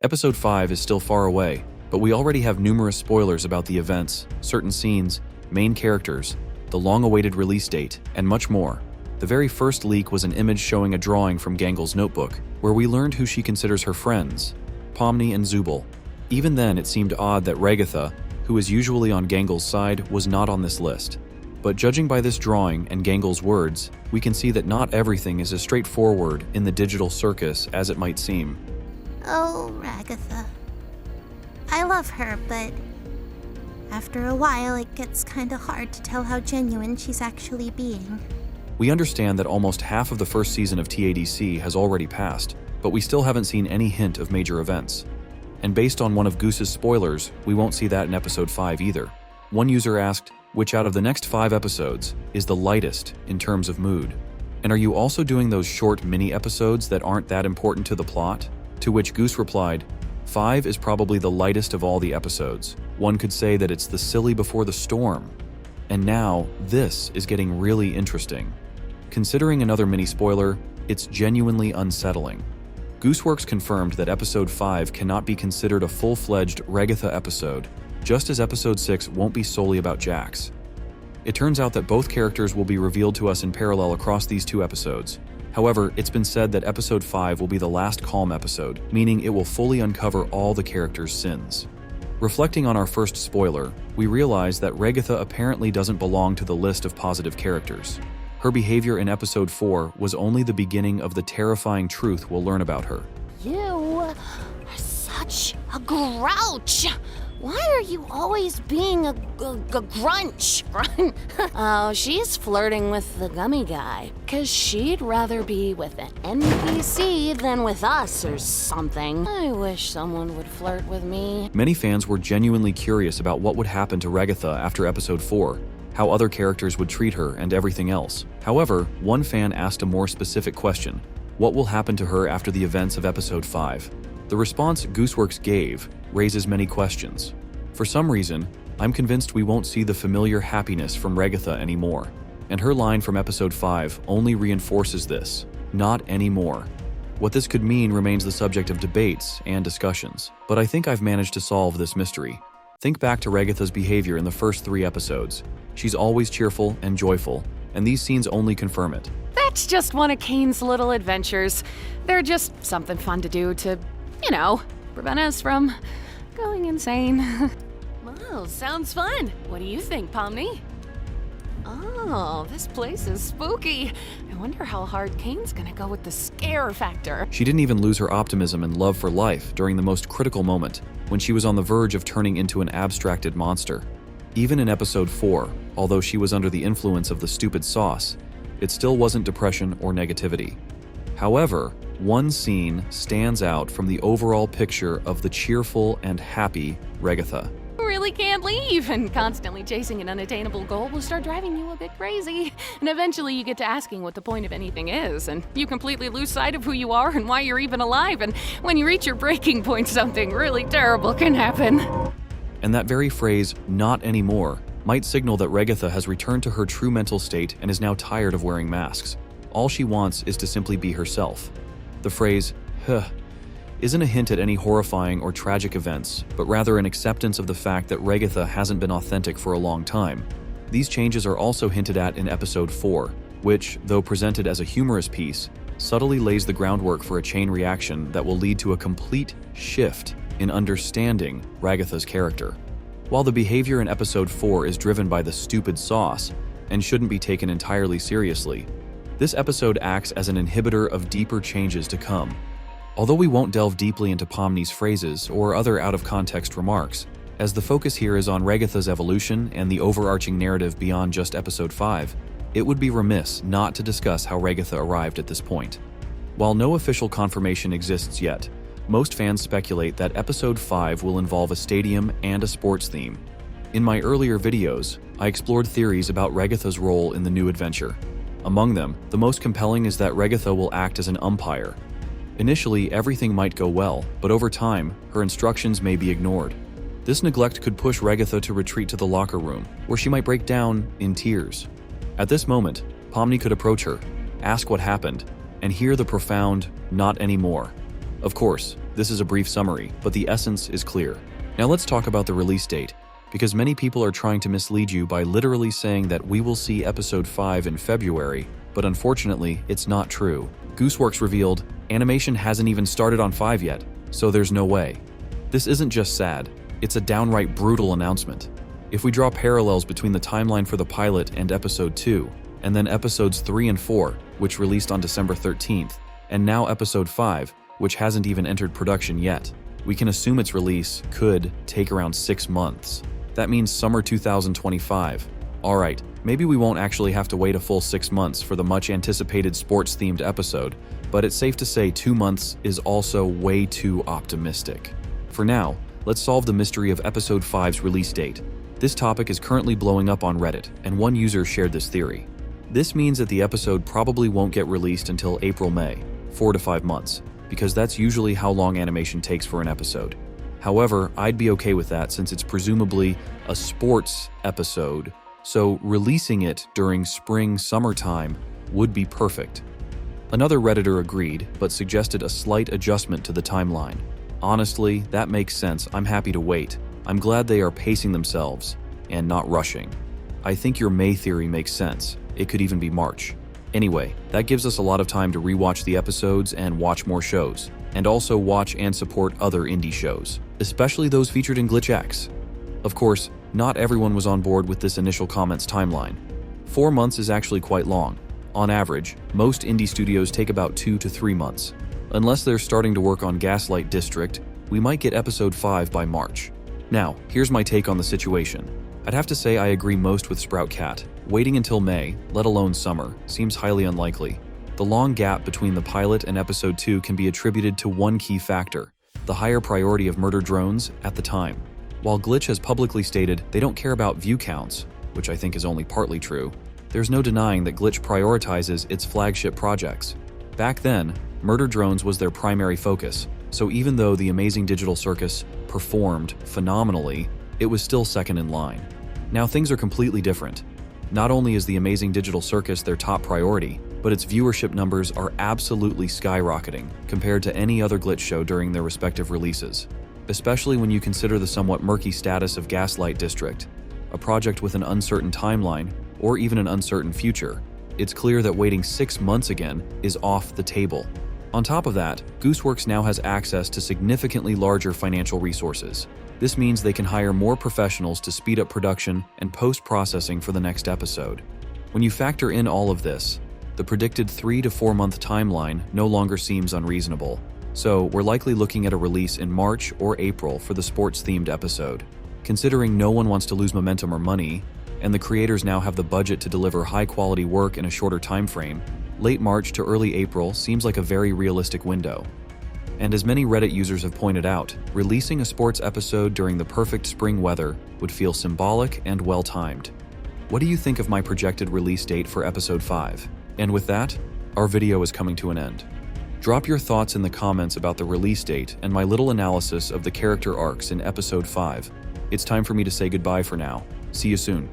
Episode 5 is still far away, but we already have numerous spoilers about the events, certain scenes, main characters, the long-awaited release date, and much more. The very first leak was an image showing a drawing from Gangel's notebook, where we learned who she considers her friends, Pomni and Zubul. Even then, it seemed odd that Ragatha, who is usually on Gangel's side, was not on this list. But judging by this drawing and Gangel's words, we can see that not everything is as straightforward in the digital circus as it might seem. Oh, Ragatha. I love her, but after a while it gets kinda hard to tell how genuine she's actually being. We understand that almost half of the first season of TADC has already passed, but we still haven't seen any hint of major events. And based on one of Goose's spoilers, we won't see that in episode 5 either. One user asked, which out of the next 5 episodes is the lightest in terms of mood? And are you also doing those short mini episodes that aren't that important to the plot? To which Goose replied, 5 is probably the lightest of all the episodes. One could say that it's the silly before the storm. And now, this is getting really interesting. Considering another mini spoiler, it's genuinely unsettling. Gooseworx confirmed that episode 5 cannot be considered a full-fledged Ragatha episode, just as episode 6 won't be solely about Jax. It turns out that both characters will be revealed to us in parallel across these 2 episodes. However, it's been said that episode 5 will be the last calm episode, meaning it will fully uncover all the characters' sins. Reflecting on our first spoiler, we realize that Ragatha apparently doesn't belong to the list of positive characters. Her behavior in episode 4 was only the beginning of the terrifying truth we'll learn about her. You are such a grouch! Why are you always being a grunch? Oh, she's flirting with the gummy guy, 'cause she'd rather be with an NPC than with us or something. I wish someone would flirt with me. Many fans were genuinely curious about what would happen to Ragatha after episode 4, how other characters would treat her, and everything else. However, one fan asked a more specific question: what will happen to her after the events of episode 5? The response Gooseworx gave raises many questions. For some reason, I'm convinced we won't see the familiar happiness from Ragatha anymore, and her line from episode 5 only reinforces this: not anymore. What this could mean remains the subject of debates and discussions, but I think I've managed to solve this mystery. Think back to Ragatha's behavior in the first 3 episodes. She's always cheerful and joyful, and these scenes only confirm it. That's just one of Kane's little adventures. They're just something fun to do to, prevent us from going insane. Wow, sounds fun. What do you think, Pomni? Oh, this place is spooky. I wonder how hard Kane's gonna go with the scare factor. She didn't even lose her optimism and love for life during the most critical moment, when she was on the verge of turning into an abstracted monster. Even in episode 4, although she was under the influence of the stupid sauce, it still wasn't depression or negativity. However, one scene stands out from the overall picture of the cheerful and happy Ragatha. Really can't leave, and constantly chasing an unattainable goal will start driving you a bit crazy. And eventually you get to asking what the point of anything is, and you completely lose sight of who you are and why you're even alive, and when you reach your breaking point, something really terrible can happen. And that very phrase, "not anymore," might signal that Ragatha has returned to her true mental state and is now tired of wearing masks. All she wants is to simply be herself. The phrase, "huh," isn't a hint at any horrifying or tragic events, but rather an acceptance of the fact that Ragatha hasn't been authentic for a long time. These changes are also hinted at in episode 4, which, though presented as a humorous piece, subtly lays the groundwork for a chain reaction that will lead to a complete shift in understanding Ragatha's character. While the behavior in episode 4 is driven by the stupid sauce and shouldn't be taken entirely seriously, this episode acts as an inhibitor of deeper changes to come. Although we won't delve deeply into Pomni's phrases or other out-of-context remarks, as the focus here is on Ragatha's evolution and the overarching narrative beyond just episode 5, it would be remiss not to discuss how Ragatha arrived at this point. While no official confirmation exists yet, most fans speculate that episode 5 will involve a stadium and a sports theme. In my earlier videos, I explored theories about Ragatha's role in the new adventure. Among them, the most compelling is that Ragatha will act as an umpire. Initially, everything might go well, but over time, her instructions may be ignored. This neglect could push Ragatha to retreat to the locker room, where she might break down in tears. At this moment, Pomni could approach her, ask what happened, and hear the profound, "not anymore." Of course, This is a brief summary, but the essence is clear. Now let's talk about the release date, because many people are trying to mislead you by literally saying that we will see episode 5 in February, but unfortunately, it's not true. Gooseworx revealed, animation hasn't even started on 5 yet, so there's no way. This isn't just sad, it's a downright brutal announcement. If we draw parallels between the timeline for the pilot and episode 2, and then episodes 3 and 4, which released on December 13th, and now episode 5, which hasn't even entered production yet, we can assume its release could take around 6 months. That means summer 2025. Alright, maybe we won't actually have to wait a full 6 months for the much anticipated sports-themed episode, but it's safe to say 2 months is also way too optimistic. For now, let's solve the mystery of episode 5's release date. This topic is currently blowing up on Reddit, and one user shared this theory. This means that the episode probably won't get released until April-May, 4 to 5 months, because that's usually how long animation takes for an episode. However, I'd be okay with that since it's presumably a sports episode, so releasing it during spring-summertime would be perfect. Another Redditor agreed, but suggested a slight adjustment to the timeline. Honestly, that makes sense. I'm happy to wait. I'm glad they are pacing themselves and not rushing. I think your May theory makes sense. It could even be March. Anyway, that gives us a lot of time to rewatch the episodes and watch more shows, and also watch and support other indie shows, especially those featured in Glitch X. Of course, not everyone was on board with this initial comments timeline. 4 months is actually quite long. On average, most indie studios take about 2 to 3 months. Unless they're starting to work on Gaslight District, we might get episode 5 by March. Now, here's my take on the situation. I'd have to say I agree most with Sprout Cat. Waiting until May, let alone summer, seems highly unlikely. The long gap between the pilot and episode 2 can be attributed to one key factor: the higher priority of murder drones at the time. While Glitch has publicly stated they don't care about view counts, which I think is only partly true, there's no denying that Glitch prioritizes its flagship projects. Back then, murder drones was their primary focus, so even though the amazing digital circus performed phenomenally, it was still second in line. Now things are completely different. Not only is the amazing digital circus their top priority, but its viewership numbers are absolutely skyrocketing compared to any other Glitch show during their respective releases, especially when you consider the somewhat murky status of Gaslight District, a project with an uncertain timeline or even an uncertain future. It's clear that waiting 6 months again is off the table. On top of that, Gooseworx now has access to significantly larger financial resources. This means they can hire more professionals to speed up production and post-processing for the next episode. When you factor in all of this, the predicted 3 to 4 month timeline no longer seems unreasonable. So we're likely looking at a release in March or April for the sports-themed episode. Considering no one wants to lose momentum or money, and the creators now have the budget to deliver high-quality work in a shorter time frame, late March to early April seems like a very realistic window. And as many Reddit users have pointed out, releasing a sports episode during the perfect spring weather would feel symbolic and well-timed. What do you think of my projected release date for episode 5? And with that, our video is coming to an end. Drop your thoughts in the comments about the release date and my little analysis of the character arcs in episode 5. It's time for me to say goodbye for now. See you soon.